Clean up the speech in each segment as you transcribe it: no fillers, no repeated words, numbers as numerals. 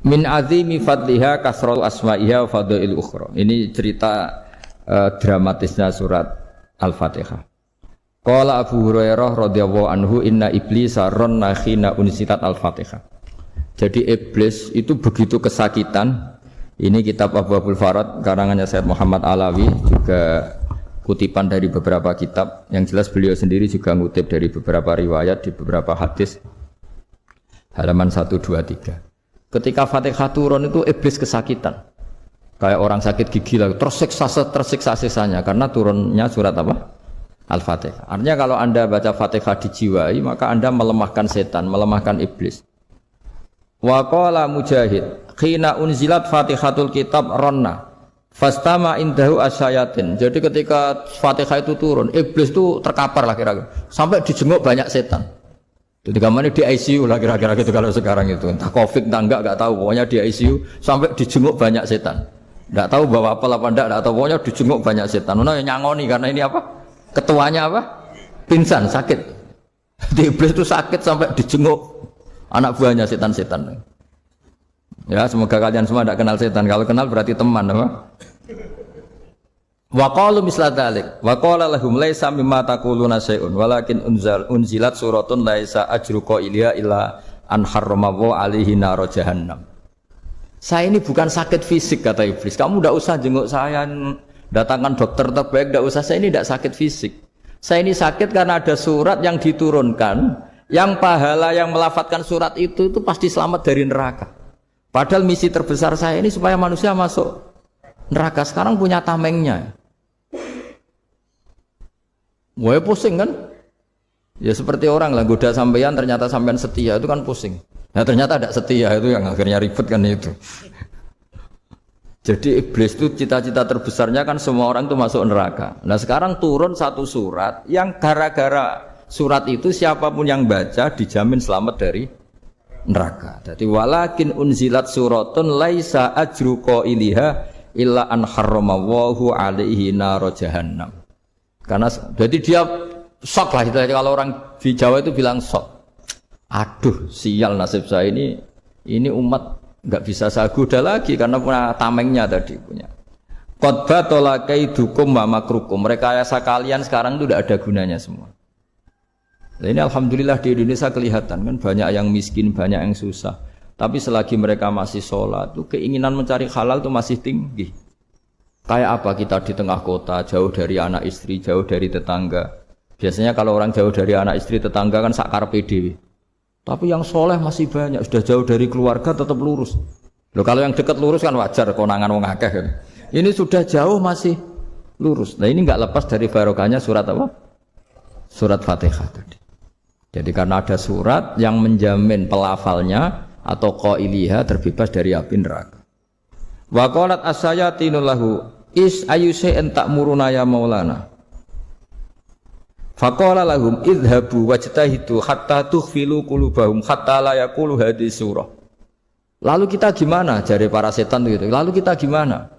Min azimi fadliha kasrul asma'iha wa fadlil ukhra. Ini cerita dramatisnya surat Al-Fatihah. Qala Abu Hurairah radhiyallahu anhu inna iblisa ranna khina unsitat Al-Fatihah. Jadi iblis itu begitu kesakitan. Ini kitab Abwaabul Farad karangannya Sayyid Muhammad Alawi, juga kutipan dari beberapa kitab. Yang jelas beliau sendiri juga ngutip dari beberapa riwayat di beberapa hadis. Halaman 123. Ketika Fatihah turun itu iblis kesakitan. Kayak orang sakit gigi lah, tersiksa sisanya karena turunnya surat apa? Al-Fatihah. Artinya kalau Anda baca Fatihah dijiwai, maka Anda melemahkan setan, melemahkan iblis. Wa qala Mujahid, khina unzilat Fatihatul kitab ronna fastama indahu asyayatin. Jadi ketika Fatihah itu turun, iblis itu terkapar lah kira-kira. Sampai dijenguk banyak setan. Jadi kemana di ICU lah kira-kira gitu kalau sekarang itu. Entah COVID entah enggak tahu. Pokoknya di ICU sampai dijenguk banyak setan. Enggak tahu bawa apa enggak tahu. Pokoknya dijenguk banyak setan. Nah yang nyangoni karena ini apa? Ketuanya apa? Pingsan, sakit. Di iblis itu sakit sampai dijenguk anak buahnya setan-setan. Ya semoga kalian semua tidak kenal setan. Kalau kenal berarti teman, apa? Wa qalu misla dzalik wa qala lahum laisa mimma taquluna syai'un walakin unzilat suratun laisa ajru qailiha illa an harrama alaihi nar jahannam. Saya ini bukan sakit fisik kata iblis. Kamu tidak usah jenguk saya, datangkan dokter terbaik, tidak usah. Saya ini tidak sakit fisik. Saya ini sakit karena ada surat yang diturunkan, yang pahala yang melafatkan surat itu pasti selamat dari neraka. Padahal misi terbesar saya ini supaya manusia masuk neraka. Sekarang punya tamengnya. Wah pusing kan? Ya seperti orang lah goda sampean ternyata sampean setia itu kan pusing. Nah ternyata tidak setia itu yang akhirnya ribet kan itu. Jadi iblis itu cita-cita terbesarnya kan semua orang itu masuk neraka. Nah sekarang turun satu surat yang gara-gara surat itu siapapun yang baca dijamin selamat dari neraka. Jadi walakin unzilat suratun laisa ajru qailiha illa an harramallahu alaihi nar jahannam. Karena jadi dia shock lah, kalau orang di Jawa itu bilang shock. Aduh sial nasib saya ini umat nggak bisa saya goda lagi karena punya tamengnya tadi punya. Qad tolakaidukum wa makrukum. Rekayasa kalian sekarang itu tidak ada gunanya semua. Nah, ini alhamdulillah di Indonesia kelihatan kan banyak yang miskin, banyak yang susah. Tapi selagi mereka masih sholat, tuh keinginan mencari halal itu masih tinggi. Kayak apa kita di tengah kota, jauh dari anak istri, jauh dari tetangga. Biasanya kalau orang jauh dari anak istri, tetangga kan sakar PDW. Tapi yang soleh masih banyak, sudah jauh dari keluarga tetap lurus. Loh kalau yang dekat lurus kan wajar, konangan wong akeh kan. Ini sudah jauh masih lurus. Nah ini nggak lepas dari barokahnya surat apa? Surat Fatihah tadi. Jadi karena ada surat yang menjamin pelafalnya atau qailiha terbebas dari api neraka. Wa qalat as-sayatinu lahu is ayusai'an ta'muruna ya maulana. Faqala lahum idhabu wajtahidu hatta tukhfilu qulubahum hatta la yaqulu hadhihi surah. Lalu kita gimana? Jari para setan itu. Lalu kita gimana?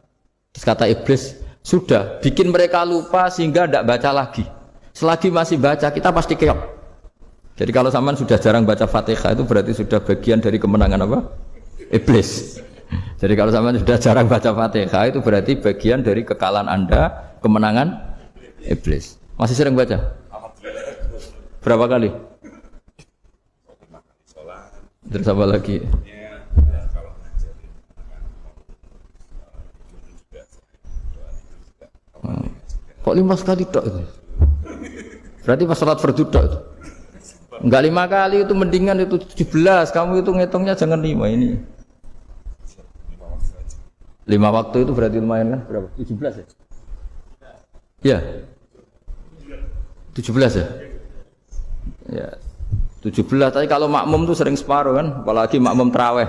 Terus kata iblis, sudah bikin mereka lupa sehingga tidak baca lagi. Selagi masih baca kita pasti keok. Jadi kalau sampean sudah jarang baca Fatihah itu berarti sudah bagian dari kemenangan apa? Iblis. Jadi kalau sampean sudah jarang baca Fatihah itu berarti bagian dari kekalahan Anda, kemenangan iblis. Masih sering baca? Berapa kali? Terus apa lagi? Kok 5 kali tok itu? Berarti pas salat fardu tok itu. Enggak 5 kali itu mendingan itu 17. Kamu itu ngitungnya jangan 5 ini. 5 waktu itu berarti lumayan kan? Berapa? 17 ya? Iya. 17 ya? Ya. 17 tapi kalau makmum tuh sering separuh kan, apalagi makmum tarawih.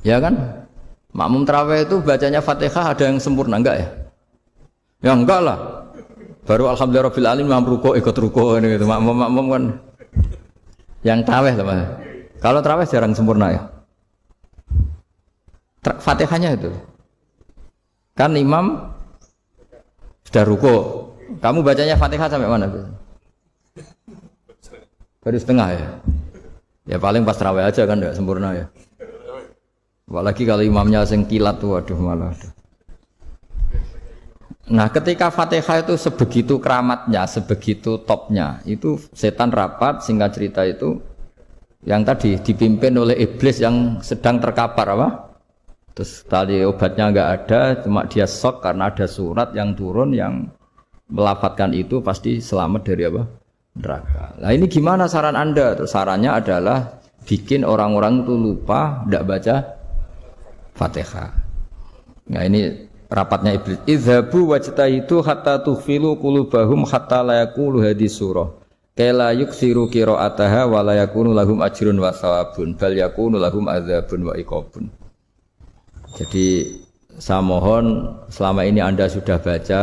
Ya kan? Makmum tarawih itu bacanya Fatihah ada yang sempurna enggak ya? Ya enggak lah. Baru alhamdulillahirabbil alamin mampu ruku ikut ruku gitu. Makmum kan yang tarawih lah. Kalau tarawih jarang sempurna ya. Fatihahnya itu. Kan imam sudah ruku. Kamu bacanya Fatihah sampai mana? Baru setengah ya. Ya paling pas tarawih aja kan enggak sempurna ya. Apalagi kalau imamnya sing kilat tuh waduh malah. Nah, ketika Fatihah itu sebegitu keramatnya, sebegitu topnya, itu setan rapat, singkat cerita itu yang tadi dipimpin oleh iblis yang sedang terkapar apa? Terus tadi obatnya enggak ada, cuma dia shock karena ada surat yang turun yang melafatkan itu pasti selamat dari apa? Neraka. Nah ini gimana saran Anda? Terus sarannya adalah bikin orang-orang itu lupa tidak baca Fatihah. Nah ini rapatnya iblis. Idzabu wajtahidu hatta tughfilu qulubahum hatta la yaqulu hadhihi surah. Kala yuksiru qira'ataha wa la yakunu lahum ajrun wa thawabun bal yakunu lahum adzabun wa iqabun. Jadi saya mohon selama ini Anda sudah baca,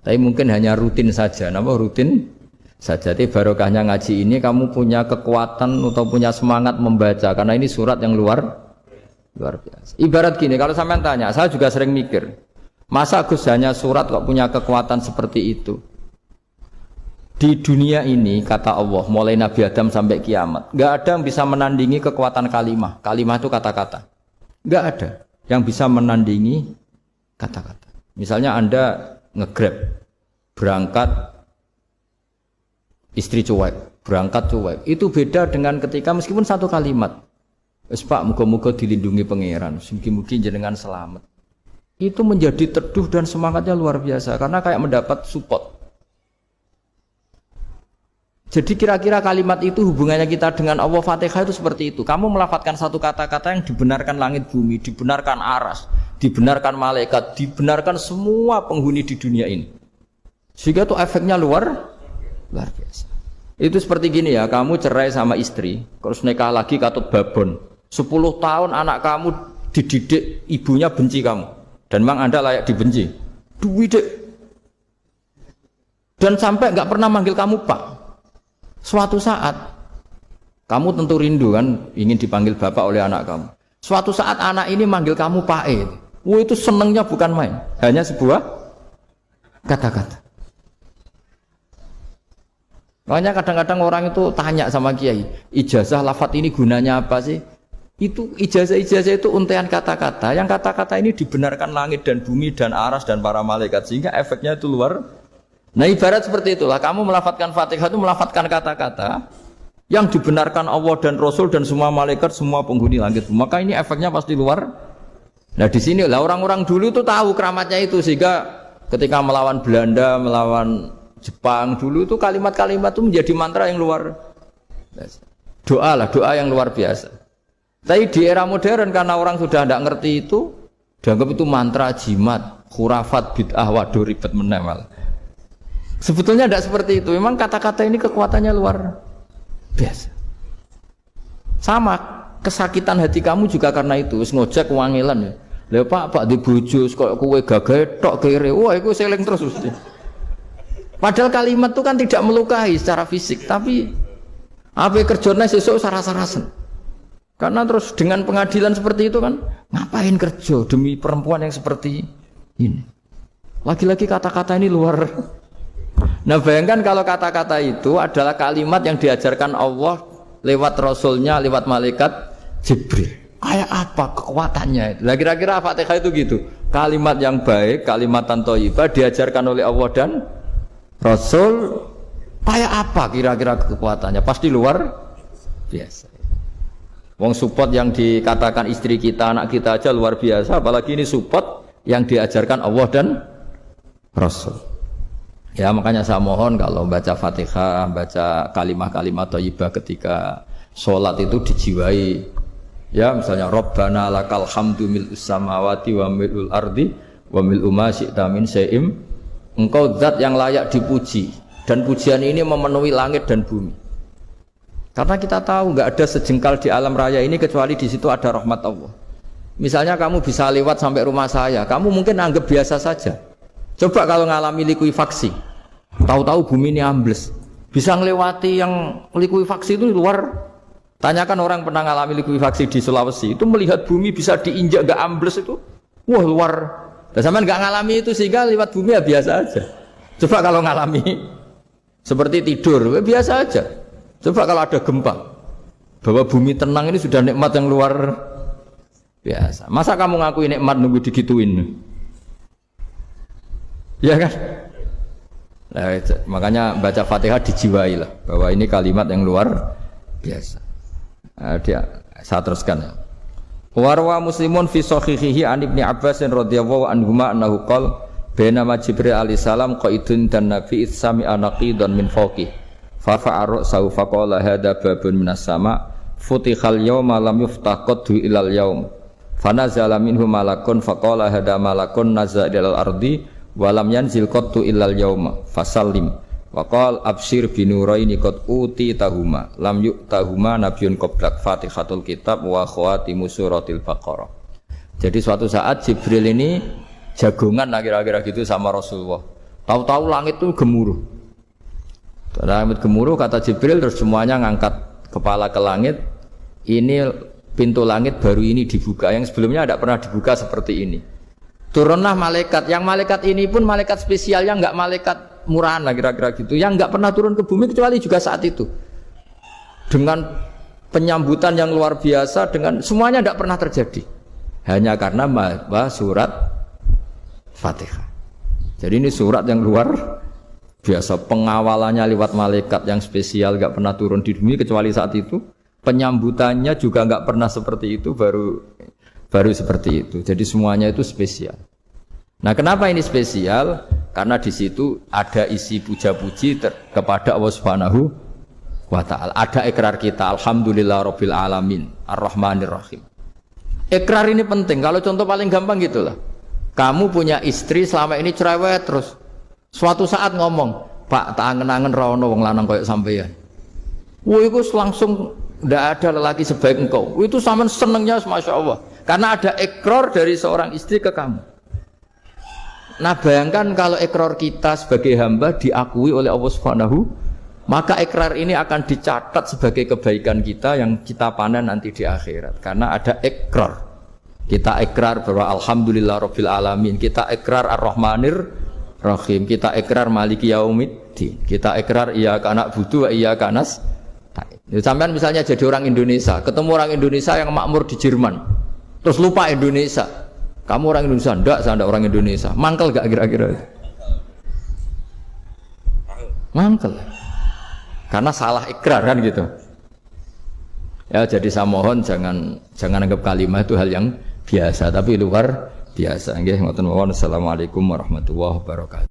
tapi mungkin hanya rutin saja. Napa rutin saja? Tapi barokahnya ngaji ini kamu punya kekuatan atau punya semangat membaca karena ini surat yang luar biasa. Ibarat gini, kalau sampean tanya, saya juga sering mikir, masa Gus hanya surat kok punya kekuatan seperti itu? Di dunia ini kata Allah, mulai Nabi Adam sampai kiamat, nggak ada yang bisa menandingi kekuatan kalimah. Kalimah itu kata-kata. Nggak ada yang bisa menandingi kata-kata. Misalnya Anda nge-grab, berangkat istri cuek, berangkat cuek. Itu beda dengan ketika meskipun satu kalimat. Wes Pak, muga-muga dilindungi pangeran, mugi-mugi jenengan selamat. Itu menjadi teduh dan semangatnya luar biasa karena kayak mendapat support. Jadi kira-kira kalimat itu hubungannya kita dengan Allah Fatihah itu seperti itu. Kamu melafadzkan satu kata-kata yang dibenarkan langit bumi, dibenarkan aras, dibenarkan malaikat, dibenarkan semua penghuni di dunia ini. Sehingga itu efeknya luar biasa. Itu seperti gini ya, kamu cerai sama istri, terus nikah lagi katut babon. 10 tahun anak kamu dididik, ibunya benci kamu. Dan memang Anda layak dibenci. Duwidek. Dan sampai nggak pernah manggil kamu Pak. Suatu saat kamu tentu rindu kan ingin dipanggil bapak oleh anak kamu. Suatu saat anak ini manggil kamu Pak E. Wah itu senengnya bukan main. Hanya sebuah kata-kata. Makanya kadang-kadang orang itu tanya sama kiai, ijazah lafadz ini gunanya apa sih? Itu ijazah-ijazah itu untaian kata-kata. Yang kata-kata ini dibenarkan langit dan bumi dan aras dan para malaikat sehingga efeknya itu luar. Nah ibarat seperti itulah, kamu melafadzkan Fatihah itu melafadzkan kata-kata yang dibenarkan Allah dan Rasul dan semua malaikat, semua penghuni langit. Maka ini efeknya pasti luar. Nah di sini lah orang-orang dulu itu tahu keramatnya itu sehingga ketika melawan Belanda, melawan Jepang dulu itu kalimat-kalimat itu menjadi mantra yang luar biasa. Doa lah, doa yang luar biasa. Tapi di era modern karena orang sudah tidak ngerti itu, dianggap itu mantra, jimat, khurafat, bid'ah, waduh ribet menemal. Sebetulnya tidak seperti itu. Memang kata-kata ini kekuatannya luar biasa. Sama kesakitan hati kamu juga karena itu. Wis ngojek wangilan ya. Lha Pak di bojo kok kowe gagah tok kere. Wah, iku seling terus mesti. Padahal kalimat itu kan tidak melukai secara fisik, tapi apa kerjane sesuk saras-sarasen. Karena terus dengan pengadilan seperti itu kan, ngapain kerja demi perempuan yang seperti ini? Lagi-lagi kata-kata ini luar. Nah bayangkan kalau kata-kata itu adalah kalimat yang diajarkan Allah lewat Rasulnya, lewat malaikat Jibril. Kayak apa kekuatannya? Nah kira-kira Fatihah itu gitu. Kalimat yang baik, kalimatan thayyibah diajarkan oleh Allah dan Rasul. Kayak apa kira-kira kekuatannya? Pasti luar biasa. Wong support yang dikatakan istri kita, anak kita aja luar biasa. Apalagi ini support yang diajarkan Allah dan Rasul. Ya makanya saya mohon kalau baca Fatihah, baca kalimah-kalimah thayyibah ketika sholat itu dijiwai. Ya misalnya Rabbana lakal hamdu mil'us samawati wa mil'ul ardi wa mil'u ma syi'ta min syai'im. Engkau zat yang layak dipuji dan pujian ini memenuhi langit dan bumi. Karena kita tahu nggak ada sejengkal di alam raya ini kecuali di situ ada rahmat Allah. Misalnya kamu bisa lewat sampai rumah saya, kamu mungkin anggap biasa saja. Coba kalau ngalami likuifaksi, tahu-tahu bumi ini ambles, bisa ngelewati yang likuifaksi itu luar. Tanyakan orang pernah ngalami likuifaksi di Sulawesi, itu melihat bumi bisa diinjak gak ambles itu, wah luar. Dan sampean gak ngalami itu sehingga lewat bumi ya biasa aja. Coba kalau ngalami seperti tidur, ya biasa aja. Coba kalau ada gempa, Bahwa bumi tenang ini sudah nikmat yang luar biasa. Masa kamu ngakui nikmat nunggu digituin? Ya kan? Nah, makanya baca Fatihah dijiwai lah bahwa ini kalimat yang luar biasa. Nah, saya teruskan ya. Warwa Muslimun fi sahihihi an Ibnu Abbas radhiyallahu anhuma annahu qala bainama Jibril alaihi salam qaidun dan Nabi itsami anaqidan min fawqi fa fa'ara saufa qala hadza babun minas sama futihal yawma lam yuftah qaddu ilal yaum fanazala minhu malakun faqala hadza malakun nazala ilal ardi wa lam yanzil qaddu ilal yauma fasallim wa qala abshir binuraini qad uti tahuma lam yu'tahuma nabiyyun qablak fatihatul kitab wa khawatimu suratil baqarah. Jadi suatu saat Jibril ini jagongan kira-kira gitu sama Rasulullah. Tahu-tahu langit itu gemuruh. Langit gemuruh kata Jibril terus semuanya ngangkat kepala ke langit. Ini pintu langit baru ini dibuka, yang sebelumnya tidak pernah dibuka seperti ini. Turunlah malaikat, yang malaikat ini pun malaikat spesialnya enggak malaikat murahan lah kira-kira gitu, yang enggak pernah turun ke bumi kecuali juga saat itu. Dengan penyambutan yang luar biasa, dengan semuanya tidak pernah terjadi. Hanya karena surat Fatihah. Jadi ini surat yang luar biasa, pengawalannya lewat malaikat yang spesial, enggak pernah turun di bumi kecuali saat itu. Penyambutannya juga enggak pernah seperti itu, baru seperti itu. Jadi semuanya itu spesial. Nah, kenapa ini spesial? Karena di situ ada isi puja-puji kepada Allah Subhanahu wa ta'ala. Ada ikrar kita, alhamdulillahirabbil alamin, arrahmanir rahim. Ikrar ini penting. Kalau contoh paling gampang gitulah. Kamu punya istri selama ini cerewet terus. Suatu saat ngomong, "Pak, tak angen-angen ra ono wong lanang koyo sampeyan." Wah, itu langsung tidak ada lelaki sebaik engkau. Itu sama senengnya, masya Allah. Karena ada ikrar dari seorang istri ke kamu. Nah, bayangkan kalau ikrar kita sebagai hamba diakui oleh Allah Subhanahu, maka ikrar ini akan dicatat sebagai kebaikan kita yang kita panen nanti di akhirat. Karena ada ikrar. Kita ikrar bahwa alhamdulillahirabbil alamin. Kita ikrar ar-rahmanir rahim. Kita ikrar maliki yaumiddin. Kita ikrar iyyaka na'budu wa iyyaka nasta'in. Sampean misalnya jadi orang Indonesia, ketemu orang Indonesia yang makmur di Jerman, terus lupa Indonesia. Kamu orang Indonesia? Enggak, saya enggak orang Indonesia. Mangkel gak kira-kira? Mangkel. Karena salah ikrar kan gitu. Ya, jadi saya mohon jangan anggap kalimat itu hal yang biasa, tapi luar biasa. Nggih, ngoten mawon. Assalamualaikum warahmatullahi wabarakatuh.